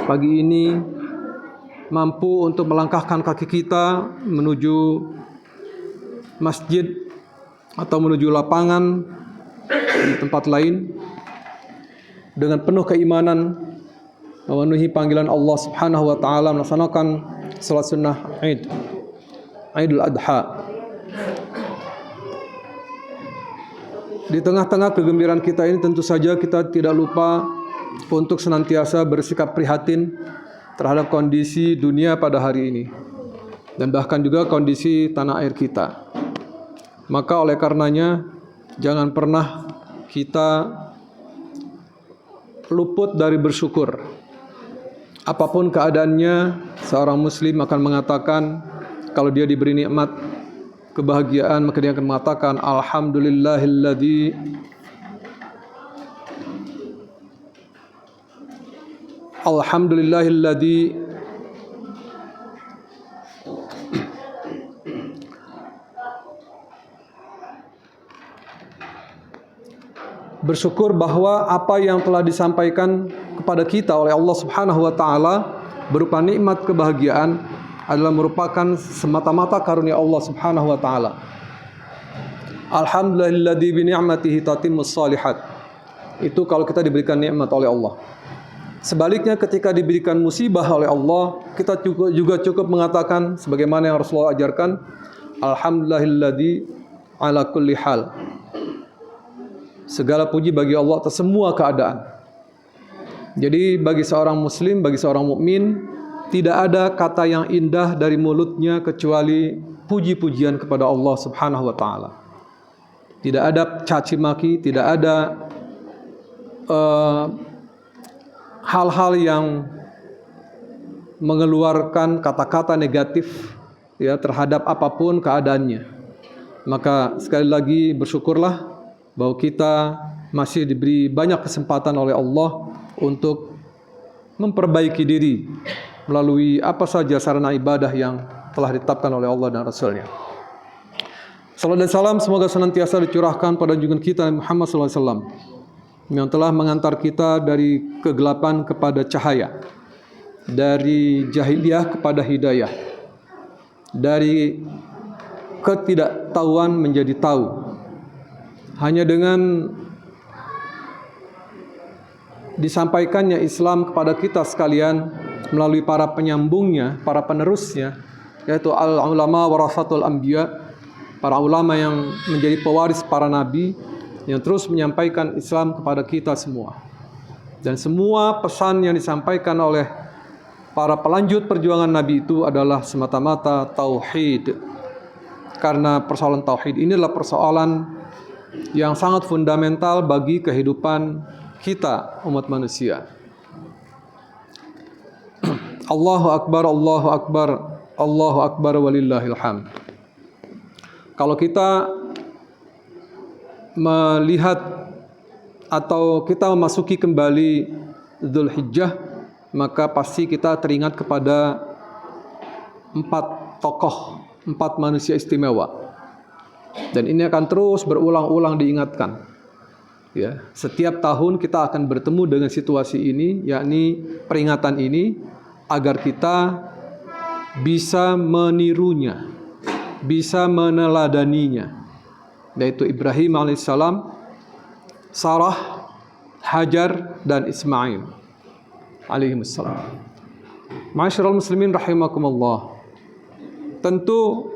pagi ini mampu untuk melangkahkan kaki kita menuju masjid atau menuju lapangan di tempat lain dengan penuh keimanan memenuhi panggilan Allah Subhanahu wa taala melaksanakan salat sunnah Idul Adha. Di tengah-tengah kegembiraan kita ini tentu saja kita tidak lupa untuk senantiasa bersikap prihatin terhadap kondisi dunia pada hari ini dan bahkan juga kondisi tanah air kita. Maka oleh karenanya jangan pernah kita luput dari bersyukur. Apapun keadaannya, seorang muslim akan mengatakan kalau dia diberi nikmat kebahagiaan, maka dia akan mengatakan Alhamdulillahilladzi bersyukur bahwa apa yang telah disampaikan kepada kita oleh Allah Subhanahu wa taala berupa nikmat kebahagiaan adalah merupakan semata-mata karunia Allah Subhanahu wa taala. Alhamdulillahilladzi bi ni'matihi tatimmus shalihat. Itu kalau kita diberikan nikmat oleh Allah. Sebaliknya ketika diberikan musibah oleh Allah, kita juga cukup mengatakan sebagaimana yang Rasulullah ajarkan, alhamdulillahilladzi ala kulli hal. Segala puji bagi Allah atas semua keadaan. Jadi bagi seorang muslim, bagi seorang mukmin, tidak ada kata yang indah dari mulutnya kecuali puji-pujian kepada Allah Subhanahu wa taala. Tidak ada caci maki, tidak ada hal-hal yang mengeluarkan kata-kata negatif ya terhadap apapun keadaannya. Maka sekali lagi bersyukurlah bahwa kita masih diberi banyak kesempatan oleh Allah untuk memperbaiki diri melalui apa saja sarana ibadah yang telah ditetapkan oleh Allah dan Rasul-Nya. Salam dan salam semoga senantiasa dicurahkan pada junjungan kita Muhammad SAW yang telah mengantar kita dari kegelapan kepada cahaya, dari jahiliyah kepada hidayah, dari ketidaktahuan menjadi tahu. Hanya dengan disampaikannya Islam kepada kita sekalian melalui para penyambungnya, para penerusnya, yaitu al-ulama warasatul anbiya, para ulama yang menjadi pewaris para nabi, yang terus menyampaikan Islam kepada kita semua. Dan semua pesan yang disampaikan oleh para pelanjut perjuangan Nabi itu adalah semata-mata tauhid. Karena persoalan tauhid ini adalah persoalan yang sangat fundamental bagi kehidupan kita umat manusia. Allahu Akbar, Allahu Akbar, Allahu Akbar walillahil hamd. Kalau kita melihat atau kita memasuki kembali Dzulhijjah, maka pasti kita teringat kepada 4 tokoh, 4 manusia istimewa. Dan ini akan terus berulang-ulang diingatkan. Ya, setiap tahun kita akan bertemu dengan situasi ini, yakni peringatan ini, agar kita bisa menirunya, bisa meneladaninya. Yaitu Ibrahim alaihissalam, Sarah, Hajar, dan Ismail alaihissalam. Ma'asyiral muslimin rahimakumullah. Tentu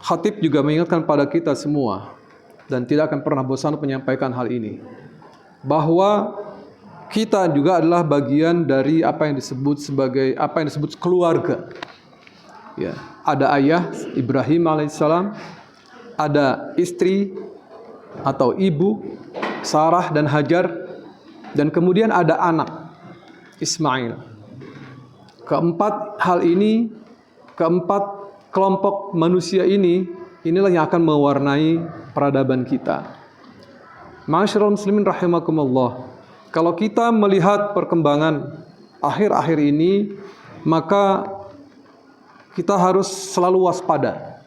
khatib juga mengingatkan pada kita semua dan tidak akan pernah bosan menyampaikan hal ini, bahwa kita juga adalah bagian dari apa yang disebut keluarga. Ya, ada ayah Ibrahim alaihissalam, ada istri atau ibu Sarah dan Hajar, dan kemudian ada anak Ismail. Keempat hal ini, keempat kelompok manusia ini, inilah yang akan mewarnai peradaban kita. Ma'asyiral muslimin rahimakumullah. Kalau kita melihat perkembangan akhir-akhir ini, maka kita harus selalu waspada.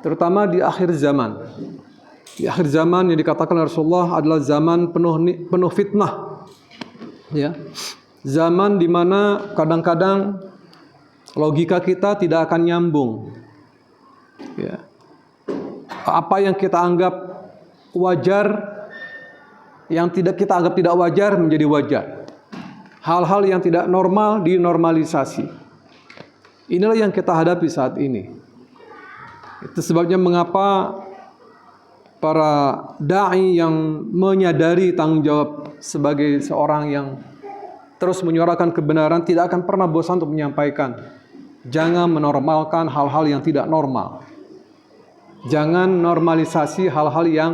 Terutama di akhir zaman. Di akhir zaman yang dikatakan Rasulullah adalah zaman penuh fitnah. Ya. Zaman di mana kadang-kadang logika kita tidak akan nyambung. Ya. Apa yang kita anggap wajar, yang tidak kita anggap tidak wajar menjadi wajar. Hal-hal yang tidak normal dinormalisasi. Inilah yang kita hadapi saat ini. Itu sebabnya mengapa para da'i yang menyadari tanggung jawab sebagai seorang yang terus menyuarakan kebenaran tidak akan pernah bosan untuk menyampaikan. Jangan menormalkan hal-hal yang tidak normal. Jangan normalisasi hal-hal yang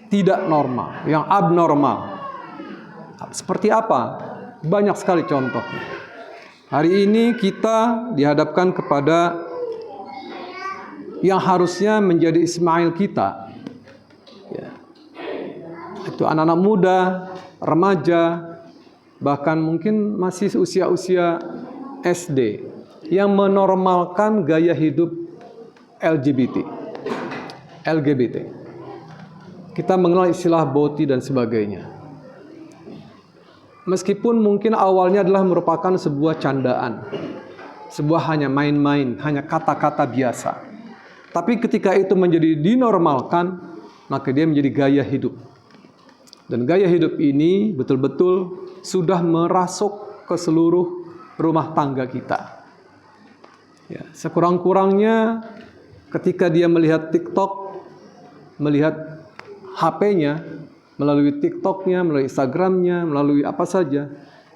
tidak normal, yang abnormal. Seperti apa? Banyak sekali contoh. Hari ini kita dihadapkan kepada yang harusnya menjadi Ismail kita. Ya. Itu anak-anak muda, remaja, bahkan mungkin masih usia-usia SD yang menormalkan gaya hidup LGBT. Kita mengenal istilah boti dan sebagainya. Meskipun mungkin awalnya adalah merupakan sebuah candaan, sebuah hanya main-main, hanya kata-kata biasa. Tapi ketika itu menjadi dinormalkan, maka dia menjadi gaya hidup. Dan gaya hidup ini betul-betul sudah merasuk ke seluruh rumah tangga kita. Ya, sekurang-kurangnya ketika dia melihat TikTok, melihat HP-nya, melalui TikTok-nya, melalui Instagram-nya, melalui apa saja,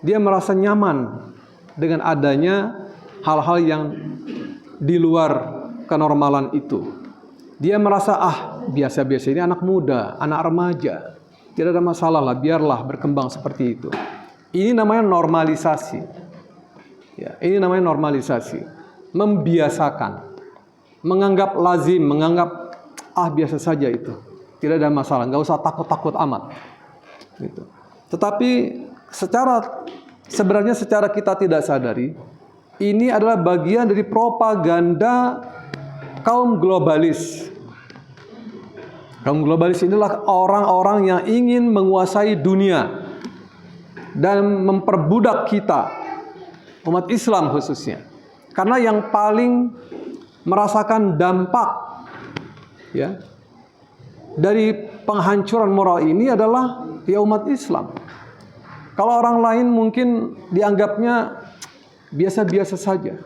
dia merasa nyaman dengan adanya hal-hal yang di luar kenormalan itu. Dia merasa, biasa-biasa ini anak muda, anak remaja, tidak ada masalah lah, biarlah berkembang seperti itu. Ini namanya normalisasi. Ya, ini namanya normalisasi. Membiasakan, menganggap lazim, menganggap biasa saja itu. Tidak ada masalah, nggak usah takut-takut amat. Gitu. Tetapi sebenarnya secara kita tidak sadari, ini adalah bagian dari propaganda kaum globalis. Kaum globalis inilah orang-orang yang ingin menguasai dunia dan memperbudak kita, umat Islam khususnya. Karena yang paling merasakan dampak ya dari penghancuran moral ini adalah ya umat Islam. Kalau orang lain mungkin dianggapnya biasa-biasa saja.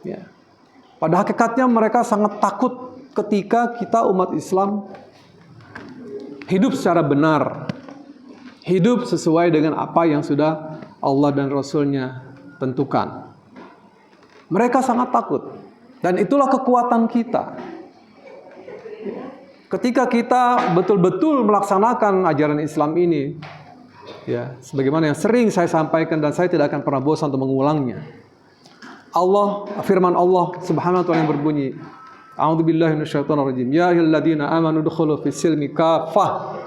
Ya. Pada hakikatnya mereka sangat takut ketika kita umat Islam hidup secara benar, hidup sesuai dengan apa yang sudah Allah dan Rasul-Nya tentukan. Mereka sangat takut, dan itulah kekuatan kita. Ketika kita betul-betul melaksanakan ajaran Islam ini, ya, sebagaimana yang sering saya sampaikan dan saya tidak akan pernah bosan untuk mengulangnya. Firman Allah Subhanahu wa taala yang berbunyi, A'udzubillahi minasyaitonirrajim. Ya ayyuhalladzina amanu udkhulu fis-silmi kaffah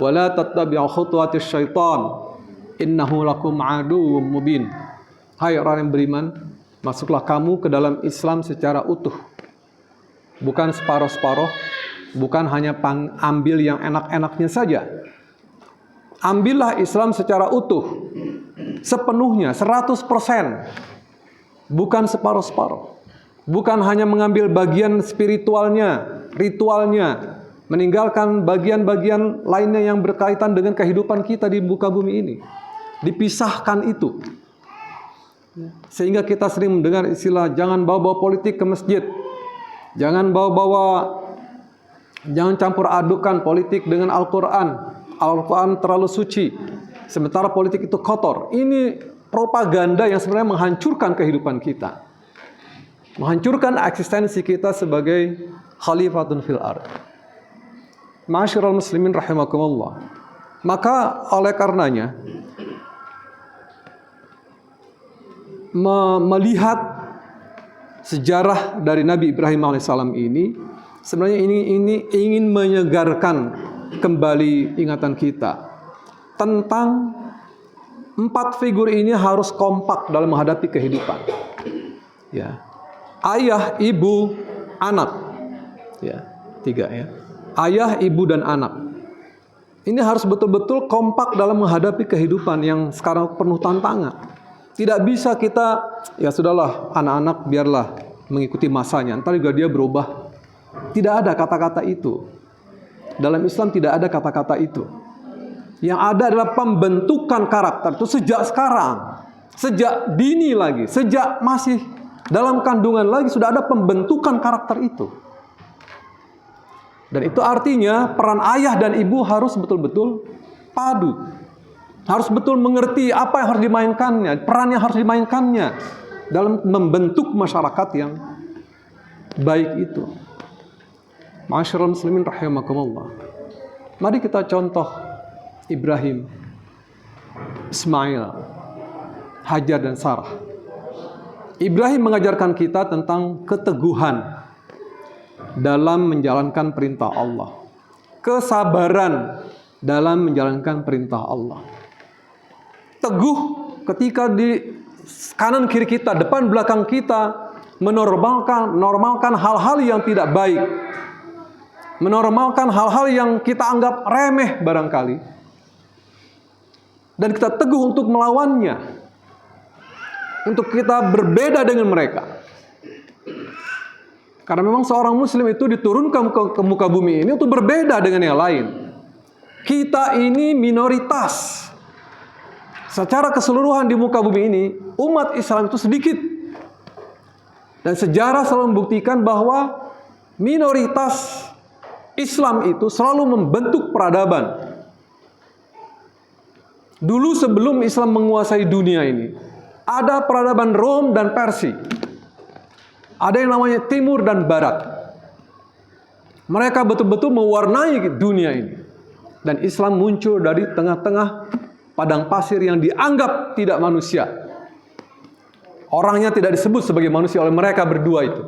wa la tattabi'u khutuwatis syaitan innahu lakum aduwwum mubin. Hai orang yang beriman, masuklah kamu ke dalam Islam secara utuh. Bukan separuh-separuh, bukan hanya ambil yang enak-enaknya saja. Ambillah Islam secara utuh, sepenuhnya, 100%. Bukan separuh-separuh. Bukan hanya mengambil bagian spiritualnya, ritualnya, meninggalkan bagian-bagian lainnya yang berkaitan dengan kehidupan kita di muka bumi ini. Dipisahkan itu. Sehingga kita sering mendengar istilah jangan bawa-bawa politik ke masjid. Jangan jangan campur adukan politik dengan Al-Quran. Al-Quran terlalu suci, sementara politik itu kotor. Ini propaganda yang sebenarnya menghancurkan kehidupan kita, menghancurkan eksistensi kita sebagai khalifatun fil ardh. Ma'asyiral muslimin rahimakumullah. Maka oleh karenanya melihat sejarah dari Nabi Ibrahim alaihissalam ini sebenarnya ini ingin menyegarkan kembali ingatan kita tentang 4 figur ini harus kompak dalam menghadapi kehidupan. Ya. Ayah, ibu, anak. Ya, 3 ya. Ayah, ibu dan anak. Ini harus betul-betul kompak dalam menghadapi kehidupan yang sekarang penuh tantangan. Tidak bisa kita, ya sudahlah, anak-anak biarlah mengikuti masanya, ntar juga dia berubah. Tidak ada kata-kata itu. Dalam Islam tidak ada kata-kata itu. Yang ada adalah pembentukan karakter itu sejak sekarang, sejak dini lagi, sejak masih dalam kandungan lagi sudah ada pembentukan karakter itu. Dan itu artinya peran ayah dan ibu harus betul-betul padu. Harus betul mengerti apa yang harus dimainkannya, peran yang harus dimainkannya dalam membentuk masyarakat yang baik itu. Ma'asyiral muslimin rahimakumullah. Mari kita contoh Ibrahim, Ismail, Hajar dan Sarah. Ibrahim mengajarkan kita tentang keteguhan dalam menjalankan perintah Allah, kesabaran dalam menjalankan perintah Allah. Teguh ketika di kanan kiri kita, depan belakang kita menormalkan hal-hal yang tidak baik, menormalkan hal-hal yang kita anggap remeh barangkali, dan kita teguh untuk melawannya, untuk kita berbeda dengan mereka. Karena memang seorang muslim itu diturunkan ke muka bumi ini untuk berbeda dengan yang lain. Kita ini minoritas. Secara keseluruhan di muka bumi ini, umat Islam itu sedikit. Dan sejarah selalu membuktikan bahwa minoritas Islam itu selalu membentuk peradaban. Dulu sebelum Islam menguasai dunia ini, ada peradaban Rom dan Persia. Ada yang namanya Timur dan Barat. Mereka betul-betul mewarnai dunia ini. Dan Islam muncul dari tengah-tengah padang pasir yang dianggap tidak manusia. Orangnya tidak disebut sebagai manusia oleh mereka berdua itu.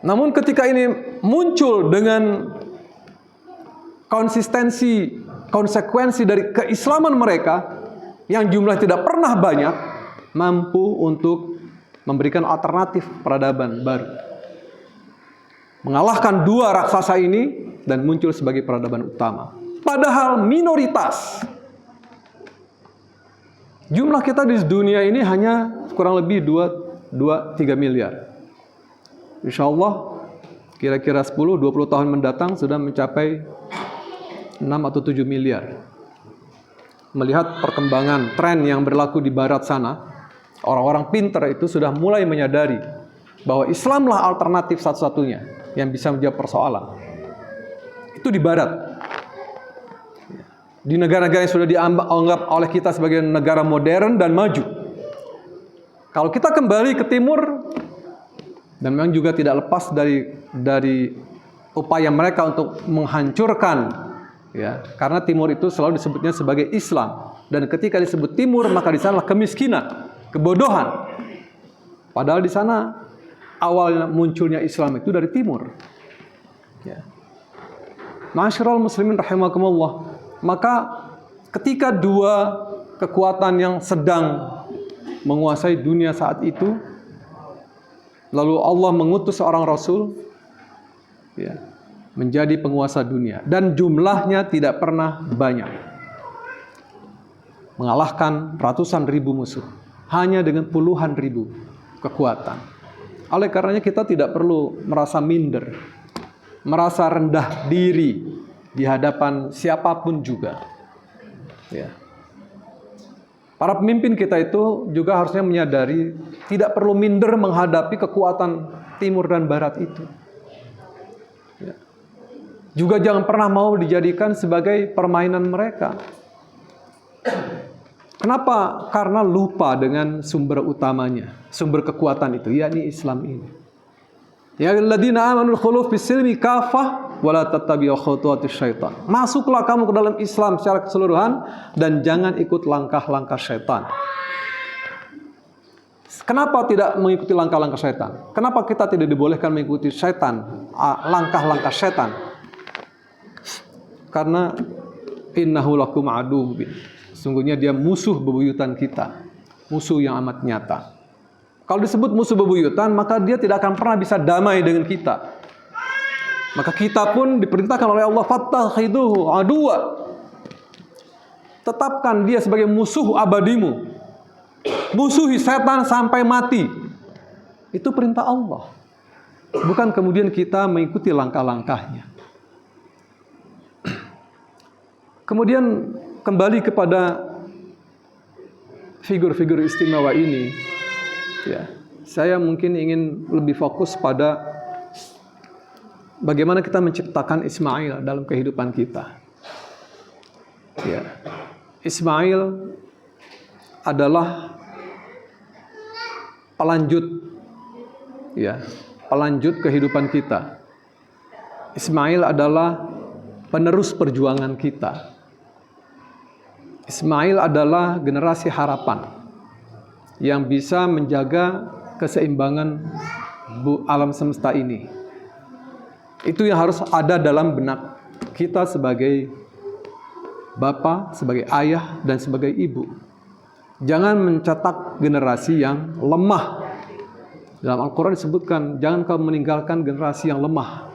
Namun ketika ini muncul dengan konsekuensi dari keislaman mereka, yang jumlah tidak pernah banyak, mampu untuk memberikan alternatif peradaban baru. Mengalahkan dua raksasa ini dan muncul sebagai peradaban utama. Padahal minoritas. Jumlah kita di dunia ini hanya kurang lebih 2-3 miliar. Insya Allah kira-kira 10-20 tahun mendatang sudah mencapai 6 atau 7 miliar. Melihat perkembangan tren yang berlaku di barat sana, orang-orang pintar itu sudah mulai menyadari bahwa Islamlah alternatif satu-satunya yang bisa menjawab persoalan. Itu di barat. Di negara-negara yang sudah dianggap oleh kita sebagai negara modern dan maju. Kalau kita kembali ke timur, dan memang juga tidak lepas dari upaya mereka untuk menghancurkan, ya, karena timur itu selalu disebutnya sebagai Islam. Dan ketika disebut timur, maka di sana kemiskinan, kebodohan. Padahal di sana awal munculnya Islam itu dari timur. Ya. Ma'asyiral muslimin rahimakumullah. Maka ketika dua kekuatan yang sedang menguasai dunia saat itu, lalu Allah mengutus seorang rasul, ya, menjadi penguasa dunia, dan jumlahnya tidak pernah banyak, mengalahkan ratusan ribu musuh hanya dengan puluhan ribu kekuatan. Oleh karenanya kita tidak perlu merasa minder, merasa rendah diri di hadapan siapapun juga. Ya. Para pemimpin kita itu juga harusnya menyadari tidak perlu minder menghadapi kekuatan timur dan barat itu. Ya. Juga jangan pernah mau dijadikan sebagai permainan mereka. Kenapa? Karena lupa dengan sumber utamanya, sumber kekuatan itu, yakni Islam ini. Ya alladzina amanu khulu fis silmi kafah wa la tattabi'u khutuwatis syaitan. Masuklah kamu ke dalam Islam secara keseluruhan dan jangan ikut langkah-langkah syaitan. Kenapa tidak mengikuti langkah-langkah syaitan? Kenapa kita tidak dibolehkan mengikuti syaitan, langkah-langkah syaitan? Karena innahu lakum aduwwun mubin. Sungguhnya dia musuh bebuyutan kita, musuh yang amat nyata. Kalau disebut musuh bebuyutan, maka dia tidak akan pernah bisa damai dengan kita. Maka kita pun diperintahkan oleh Allah, fattakhiduhu aduwa. Tetapkan dia sebagai musuh abadimu. Musuhi setan sampai mati. Itu perintah Allah. Bukan kemudian kita mengikuti langkah-langkahnya. Kemudian kembali kepada figur-figur istimewa ini, ya, saya mungkin ingin lebih fokus pada bagaimana kita menciptakan Ismail dalam kehidupan kita. Ya, Ismail adalah pelanjut, ya, pelanjut kehidupan kita. Ismail adalah penerus perjuangan kita. Ismail adalah generasi harapan yang bisa menjaga keseimbangan alam semesta ini. Itu yang harus ada dalam benak kita sebagai bapak, sebagai ayah, dan sebagai ibu. Jangan mencetak generasi yang lemah. Dalam Al-Quran disebutkan, jangan kau meninggalkan generasi yang lemah.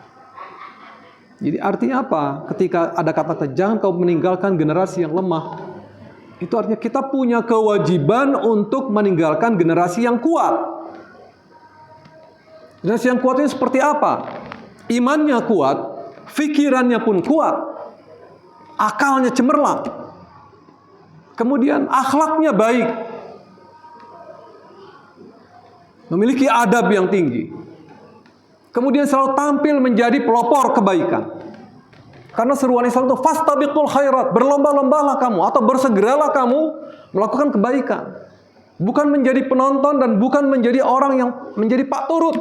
Jadi artinya apa? Ketika ada kata-kata jangan kau meninggalkan generasi yang lemah, itu artinya kita punya kewajiban untuk meninggalkan generasi yang kuat. Generasi yang kuat ini seperti apa? Imannya kuat, fikirannya pun kuat, akalnya cemerlang, kemudian akhlaknya baik, memiliki adab yang tinggi, kemudian selalu tampil menjadi pelopor kebaikan. Karena seruan Islam itu fastabiqul khairat, berlomba-lombalah kamu atau bersegeralah kamu melakukan kebaikan. Bukan menjadi penonton dan bukan menjadi orang yang menjadi pak turut,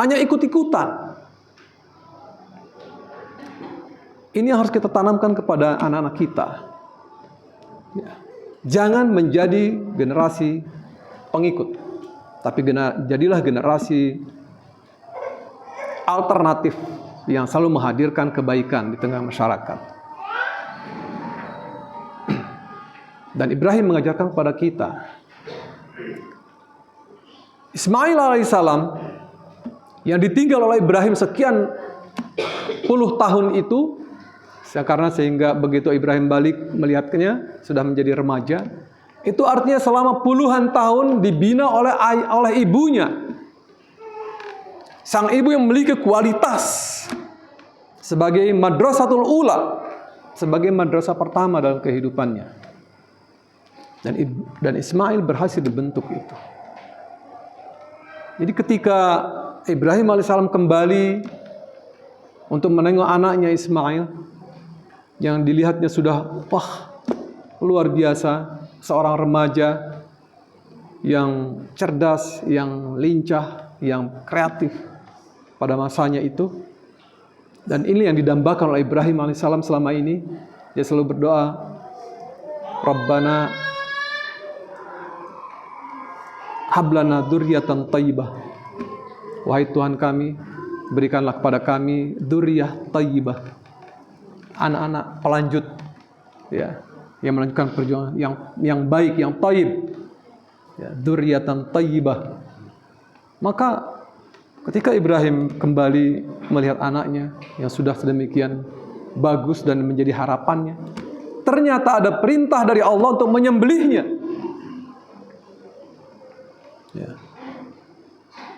hanya ikut-ikutan. Ini yang harus kita tanamkan kepada anak-anak kita. Ya. Jangan menjadi generasi pengikut, tapi jadilah generasi alternatif yang selalu menghadirkan kebaikan di tengah masyarakat. Dan Ibrahim mengajarkan kepada kita, Ismail alaihissalam yang ditinggal oleh Ibrahim sekian puluh tahun itu, karena sehingga begitu Ibrahim balik melihatnya sudah menjadi remaja, itu artinya selama puluhan tahun dibina oleh ibunya. Sang ibu yang memiliki kualitas sebagai madrasatul ula, sebagai madrasah pertama dalam kehidupannya. Dan Ismail berhasil dibentuk itu. Jadi ketika Ibrahim alaihissalam kembali untuk menengok anaknya Ismail, yang dilihatnya sudah luar biasa, seorang remaja yang cerdas, yang lincah, yang kreatif pada masanya itu. Dan ini yang didambakan oleh Ibrahim alaihissalam selama ini. Dia selalu berdoa, Rabbana hablana dzurriyyatan thayyibah. Wahai Tuhan kami, berikanlah kepada kami dzurriyyah thayyibah, anak-anak pelanjut, ya, yang melanjutkan perjuangan yang baik, yang thayyib, ya, dzurriyyatan thayyibah. Maka ketika Ibrahim kembali melihat anaknya yang sudah sedemikian bagus dan menjadi harapannya, ternyata ada perintah dari Allah untuk menyembelihnya. Ya.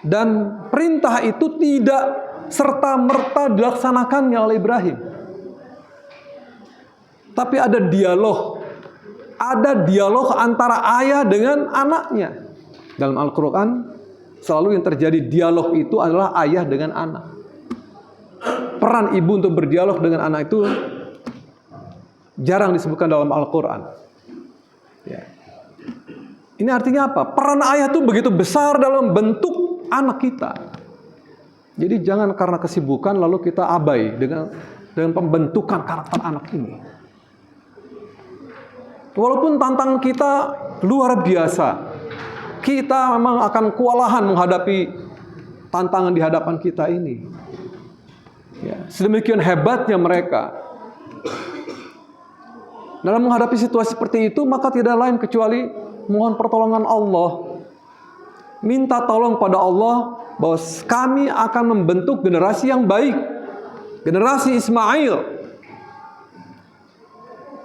Dan perintah itu tidak serta-merta dilaksanakannya oleh Ibrahim. Tapi ada dialog antara ayah dengan anaknya. Dalam Al-Quran selalu yang terjadi dialog itu adalah ayah dengan anak. Peran ibu untuk berdialog dengan anak itu jarang disebutkan dalam Al-Quran. Ya. Ini artinya apa? Peran ayah itu begitu besar dalam bentuk anak kita. Jadi jangan karena kesibukan lalu kita abai dengan pembentukan karakter anak ini. Walaupun tantangan kita luar biasa, kita memang akan kewalahan menghadapi tantangan di hadapan kita ini. Ya, sedemikian hebatnya mereka. Dalam menghadapi situasi seperti itu, maka tidak lain kecuali mohon pertolongan Allah. Minta tolong pada Allah bahwa kami akan membentuk generasi yang baik. Generasi Ismail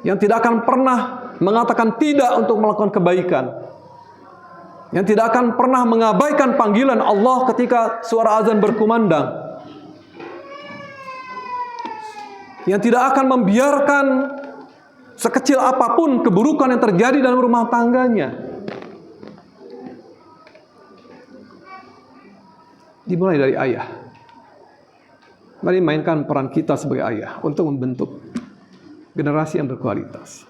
yang tidak akan pernah mengatakan tidak untuk melakukan kebaikan, yang tidak akan pernah mengabaikan panggilan Allah ketika suara azan berkumandang, yang tidak akan membiarkan sekecil apapun keburukan yang terjadi dalam rumah tangganya. Dimulai dari ayah. Mari mainkan peran kita sebagai ayah untuk membentuk generasi yang berkualitas.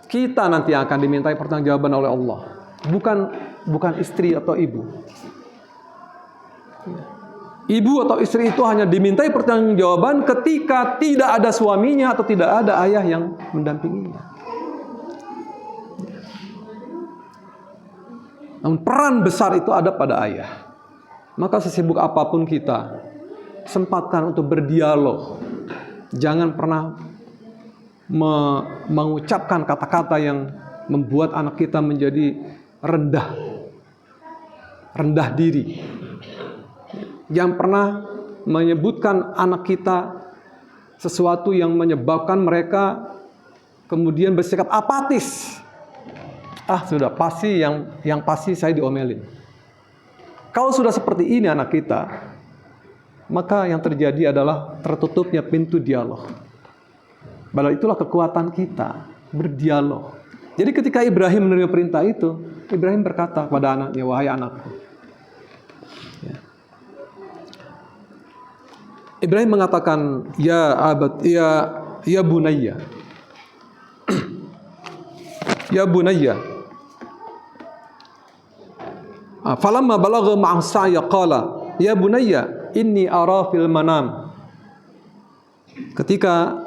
Kita nanti akan dimintai pertanggungjawaban oleh Allah, bukan istri atau ibu. Ibu atau istri itu hanya dimintai pertanggungjawaban ketika tidak ada suaminya atau tidak ada ayah yang mendampinginya. Namun peran besar itu ada pada ayah. Maka sesibuk apapun kita, sempatkan untuk berdialog. Jangan pernah mengucapkan kata-kata yang membuat anak kita menjadi rendah diri. Jangan pernah menyebutkan anak kita sesuatu yang menyebabkan mereka kemudian bersikap apatis. Sudah pasti yang pasti saya diomelin. Kalau sudah seperti ini anak kita, maka yang terjadi adalah tertutupnya pintu dialog. Padahal itulah kekuatan kita, berdialog. Jadi ketika Ibrahim menerima perintah itu, Ibrahim berkata kepada anaknya, wahai anakku. Ibrahim mengatakan, ya bunayya. Ya bunayya. Falamma balagha ma'as-sa'ya qala, ya bunayya, inni ara fil manam. Ketika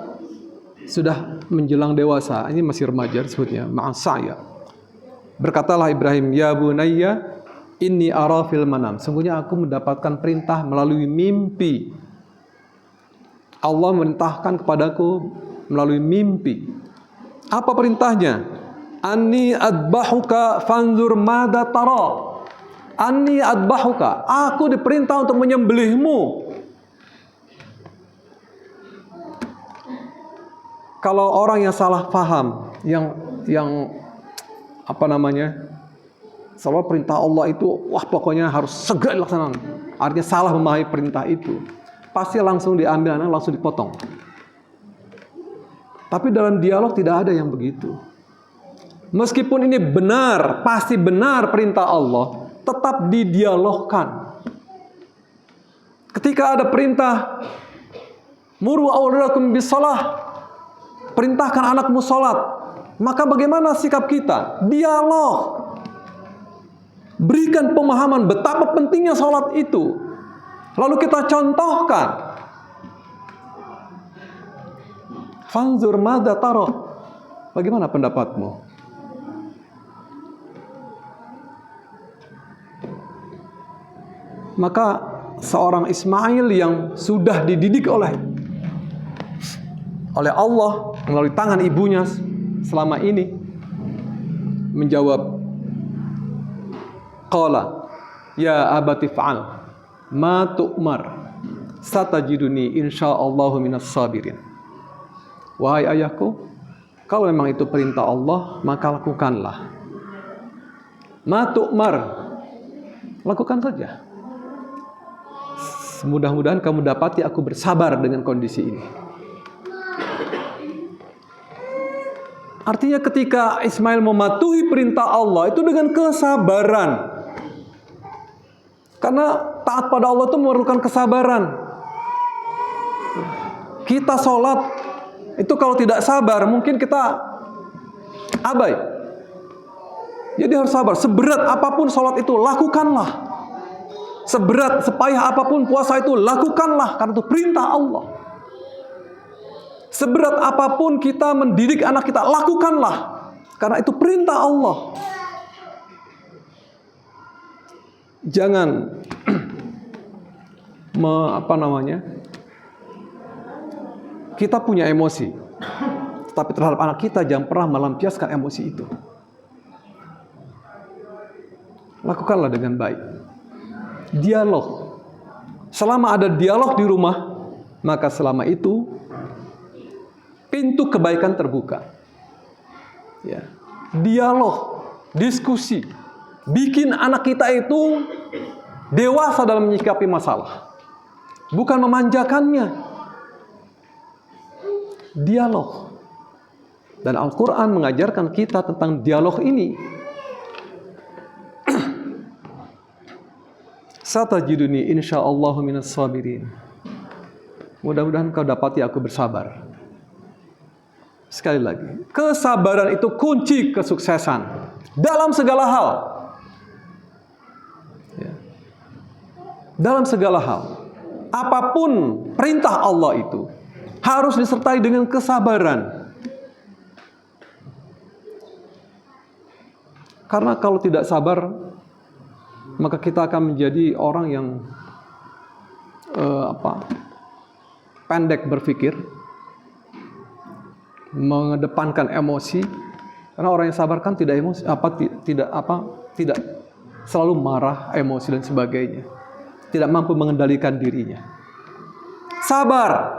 sudah menjelang dewasa, ini masih remaja disebutnya, ma'as-sa'ya. Berkatalah Ibrahim, ya bunayya, inni ara fil manam. Sungguhnya aku mendapatkan perintah melalui mimpi. Allah merintahkan kepadaku melalui mimpi. Apa perintahnya? Anni adbahuka fanzur mada tara. Anni adbahuka. Aku diperintah untuk menyembelihmu. Kalau orang yang salah paham, yang apa namanya? Soal perintah Allah itu, wah pokoknya harus segera dilaksanakan. Artinya salah memahami perintah itu. Pasti langsung diambil anak, langsung dipotong. Tapi dalam dialog tidak ada yang begitu. Meskipun ini benar, pasti benar perintah Allah, tetap didialogkan. Ketika ada perintah, muru auladakum bisalah, perintahkan anakmu salat, maka bagaimana sikap kita? Dialog. Berikan pemahaman betapa pentingnya salat itu. Lalu kita contohkan. Fanzur madza tara. Bagaimana pendapatmu? Maka seorang Ismail yang sudah dididik oleh Allah melalui tangan ibunya selama ini menjawab, qala ya abati fa'al ma tu'mar satajiduni insyaallahu minas sabirin. Wahai ayahku, kalau memang itu perintah Allah, maka lakukanlah. Ma tu'mar, lakukan saja. Mudah-mudahan kamu dapati aku bersabar dengan kondisi ini. Artinya ketika Ismail mematuhi perintah Allah itu dengan kesabaran. Karena taat pada Allah itu memerlukan kesabaran. Kita sholat itu kalau tidak sabar mungkin kita abai. Jadi harus sabar. Seberat apapun sholat itu lakukanlah. Seberat, sepayah apapun puasa itu lakukanlah, karena itu perintah Allah. Seberat apapun kita mendidik anak kita, lakukanlah, karena itu perintah Allah. Jangan kita punya emosi, tapi terhadap anak kita jangan pernah melampiaskan emosi itu. Lakukanlah dengan baik. Dialog. Selama ada dialog di rumah, maka selama itu pintu kebaikan terbuka. Ya. Dialog, diskusi, bikin anak kita itu dewasa dalam menyikapi masalah, bukan memanjakannya. Dialog. Dan Al-Quran mengajarkan kita tentang dialog ini. Satajiduni insyaallahu minas sabirin. Mudah-mudahan kau dapati aku bersabar. Sekali lagi, kesabaran itu kunci kesuksesan dalam segala hal. Ya. Dalam segala hal, apapun perintah Allah itu harus disertai dengan kesabaran. Karena kalau tidak sabar, maka kita akan menjadi orang yang pendek berpikir, mengedepankan emosi. Karena orang yang sabar kan tidak emosi, tidak selalu marah, emosi dan sebagainya. Tidak mampu mengendalikan dirinya. Sabar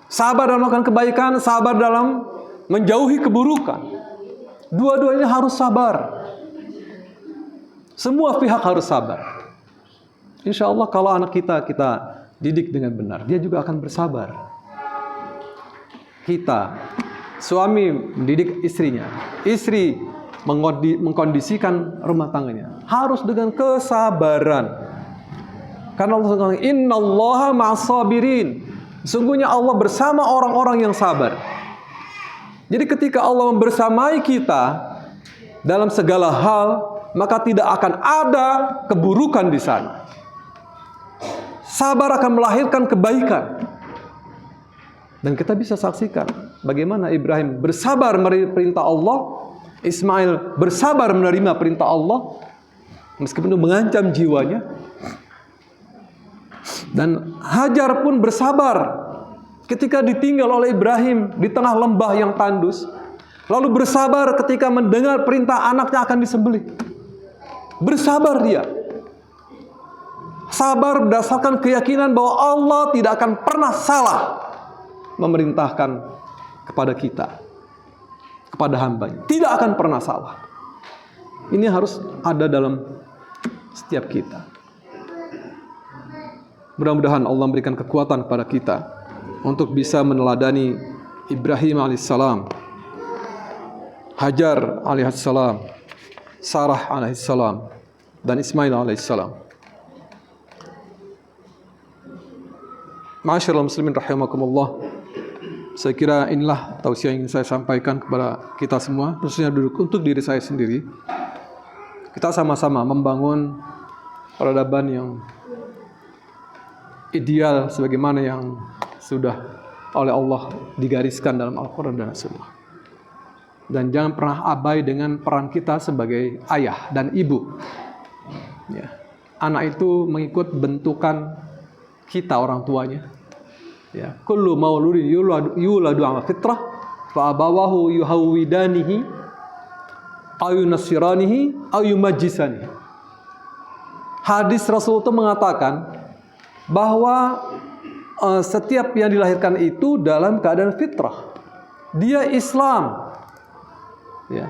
dalam melakukan kebaikan, sabar dalam menjauhi keburukan. Dua-duanya harus sabar. Semua pihak harus sabar. Insya Allah kalau anak kita didik dengan benar, dia juga akan bersabar. Kita, suami mendidik istrinya, istri mengkondisikan rumah tangganya, harus dengan kesabaran. Karena Allah mengatakan, innallaha ma'as-sabirin. Sungguhnya Allah bersama orang-orang yang sabar. Jadi ketika Allah membersamai kita dalam segala hal, maka tidak akan ada keburukan di sana. Sabar akan melahirkan kebaikan. Dan kita bisa saksikan bagaimana Ibrahim bersabar menerima perintah Allah, Ismail bersabar menerima perintah Allah, meskipun itu mengancam jiwanya. Dan Hajar pun bersabar ketika ditinggal oleh Ibrahim di tengah lembah yang tandus. Lalu bersabar ketika mendengar perintah anaknya akan disembelih. Bersabar dia. Sabar berdasarkan keyakinan bahwa Allah tidak akan pernah salah memerintahkan kepada kita, kepada hambanya. Tidak akan pernah salah. Ini harus ada dalam setiap kita. Mudah-mudahan Allah memberikan kekuatan kepada kita untuk bisa meneladani Ibrahim alaihissalam, Hajar alaihissalam, Sarah alaihissalam, dan Ismail alaihissalam. Ma'asyiral muslimin rahimakumullah. Saya kira inilah tausiah yang ingin saya sampaikan kepada kita semua, khususnya untuk diri saya sendiri. Kita sama-sama membangun peradaban yang ideal sebagaimana yang sudah oleh Allah digariskan dalam Al-Quran dan As-Sunnah. Dan jangan pernah abai dengan peran kita sebagai ayah dan ibu. Ya. Anak itu mengikut bentukan kita orang tuanya. Ya. Kullu mauludin yuladu ala fitrah fa abawahu yuhawwidanihi aw yunassiranihi aw yumajjisanihi. Hadis Rasul itu mengatakan bahwa setiap yang dilahirkan itu dalam keadaan fitrah. Dia Islam. Ya.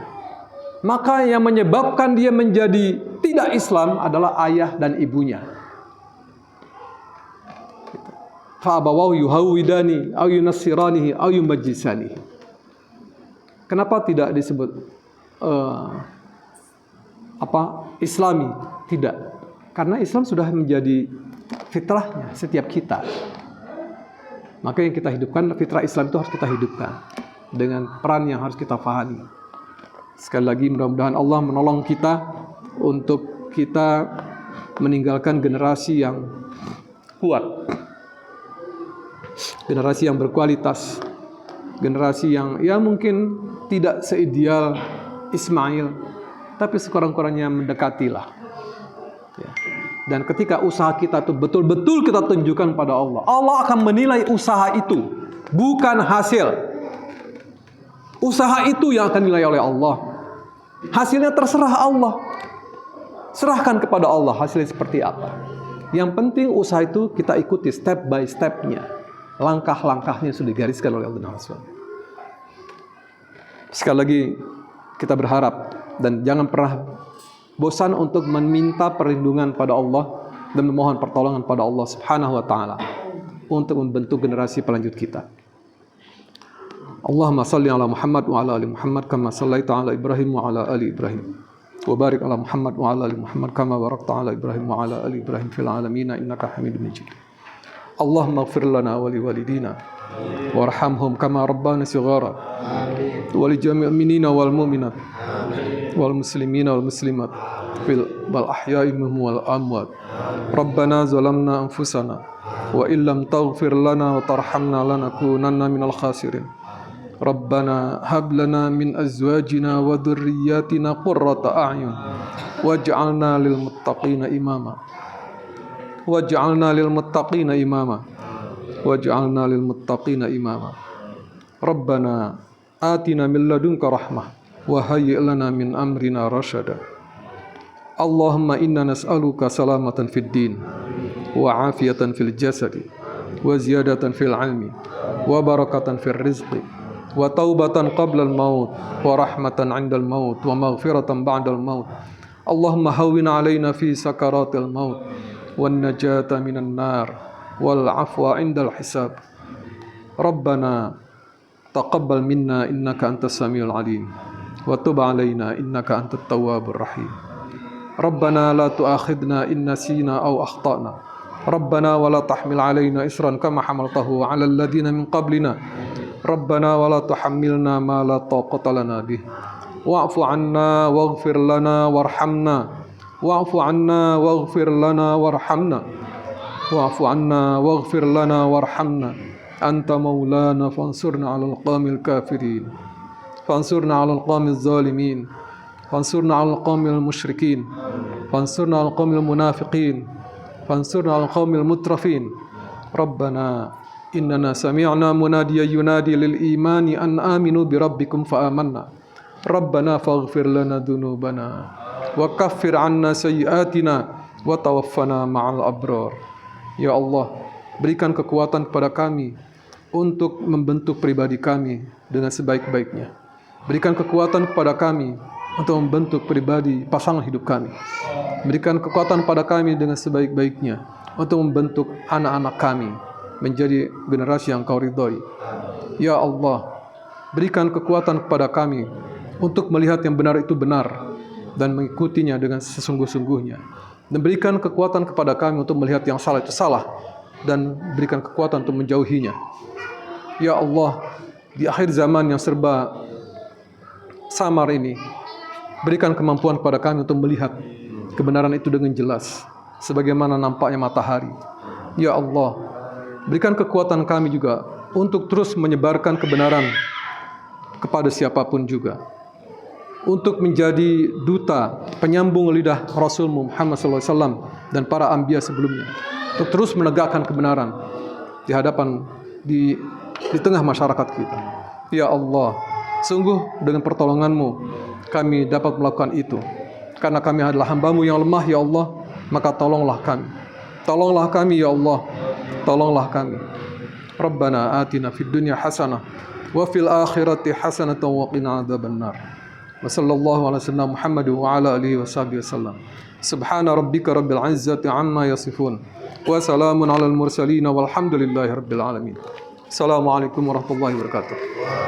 Maka yang menyebabkan dia menjadi tidak Islam adalah ayah dan ibunya. Fa abawahu yuhawwidani aw yunassiranihi aw yumajjisanihi. Kenapa tidak disebut Islami? Tidak. Karena Islam sudah menjadi fitrahnya setiap kita. Maka yang kita hidupkan, fitrah Islam itu harus kita hidupkan dengan peran yang harus kita pahami. Sekali lagi mudah-mudahan Allah menolong kita untuk kita meninggalkan generasi yang kuat, generasi yang berkualitas, generasi yang ya mungkin tidak seideal Ismail, tapi sekurang-kurangnya mendekatilah. Ya. Dan ketika usaha kita itu betul-betul kita tunjukkan pada Allah, Allah akan menilai usaha itu, bukan hasil. Usaha itu yang akan dinilai oleh Allah. Hasilnya terserah Allah. Serahkan kepada Allah hasilnya seperti apa. Yang penting usaha itu kita ikuti step by stepnya. langkah-langkahnya sudah digariskan oleh Allah SWT. Sekali lagi kita berharap dan jangan pernah bosan untuk meminta perlindungan pada Allah dan memohon pertolongan pada Allah Subhanahu wa taala untuk membentuk generasi pelanjut kita. Allahumma salli ala Muhammad wa ala ali Muhammad kama sallaita ala Ibrahim wa ala ali Ibrahim. Wa barik ala Muhammad wa ala ali Muhammad kama barakta ala Ibrahim wa ala ali Ibrahim fil alamin innaka Hamidum Majid. Allahumma ighfir lana wa li walidina warhamhum kama rabbana shighara. Wa li jami'il mu'minina wal mu'minat wal muslimina wal muslimat fil ahya'i minhum wal amwat. Rabbana zalamna anfusana wa illam taghfir lana wa tarhamna lanakunanna minal khasirin. Rabbana hab lana min azwajina wa dhurriyyatina qurrata a'yun waj'alna lil muttaqina imama. Waj'alna lil muttaqina imama. Waj'alna lil muttaqina imama. Rabbana atina min ladunka rahmah wa hayyi' lana min amrina rasyada. Allahumma inna nas'aluka salamatan fid din wa afiyatan fil jasadi wa ziyadatan fil ilmi wa barakatan fil rizqi wa taubatan qabla al maut wa rahmatan 'inda al maut wa maghfiratan ba'da al maut. Allahumma hawwin 'alaina fi sakaratil maut wan najata minan nar wal 'afwa 'inda al hisab. Rabbana taqabbal minna innaka antas samiul 'alim wa tub 'alaina innaka antat tawwabur rahim. Rabbana la tu'akhidna in nasina aw akhtana. Rabbana wa la tahmil 'alaina isran kama hamaltahu 'alal ladzina min qablina. Rabbana wa la tuhammilna ma la taqata lana bih. Wa'fu 'anna waghfir lana warhamna. Wa'fu 'anna waghfir lana warhamna. Wa'fu 'anna waghfir lana warhamna. Anta maulana fansurna 'alal qawmil kafirin. Fansurna 'alal qawmil zalimin. Fansurna 'alal qawmil musyrikin. Fansurna 'alal qawmil munafiqin. Fansurna 'alal qawmil mutrafin. Rabbana innana sami'na munadiyan yunadi lil imani an aminu bi rabbikum fa amanna. Rabbana faghfir lana dhunubana wa kaffir 'anna sayyi'atina wa tawaffana ma'al abrar. Ya Allah, berikan kekuatan kepada kami untuk membentuk pribadi kami dengan sebaik-baiknya. Berikan kekuatan kepada kami untuk membentuk pribadi pasangan hidup kami. Berikan kekuatan pada kami dengan sebaik-baiknya untuk membentuk anak-anak kami menjadi generasi yang Kau ridhoi. Ya Allah, berikan kekuatan kepada kami untuk melihat yang benar itu benar dan mengikutinya dengan sesungguh-sungguhnya. Dan berikan kekuatan kepada kami untuk melihat yang salah itu salah dan berikan kekuatan untuk menjauhinya. Ya Allah, di akhir zaman yang serba samar ini, berikan kemampuan kepada kami untuk melihat kebenaran itu dengan jelas, sebagaimana nampaknya matahari. Ya Allah, berikan kekuatan kami juga untuk terus menyebarkan kebenaran kepada siapapun juga, untuk menjadi duta penyambung lidah Rasul Muhammad SAW dan para anbiya sebelumnya, untuk terus menegakkan kebenaran di hadapan di tengah masyarakat kita. Ya Allah, sungguh dengan pertolongan-Mu kami dapat melakukan itu. Karena kami adalah hamba-Mu yang lemah, ya Allah, maka tolonglah kami. Tolonglah kami, ya Allah. Tolonglah kami. Rabbana atina fid dunya hasanah wa fil akhirati hasanah wa qina adzabannar. Wa sallallahu ala sayyidina Muhammad wa ala alihi wa sahbihi wasallam. Subhana rabbika rabbil izzati amma yasifun. Wa salamun alal mursalin walhamdulillahi rabbil alamin. Assalamualaikum warahmatullahi wabarakatuh.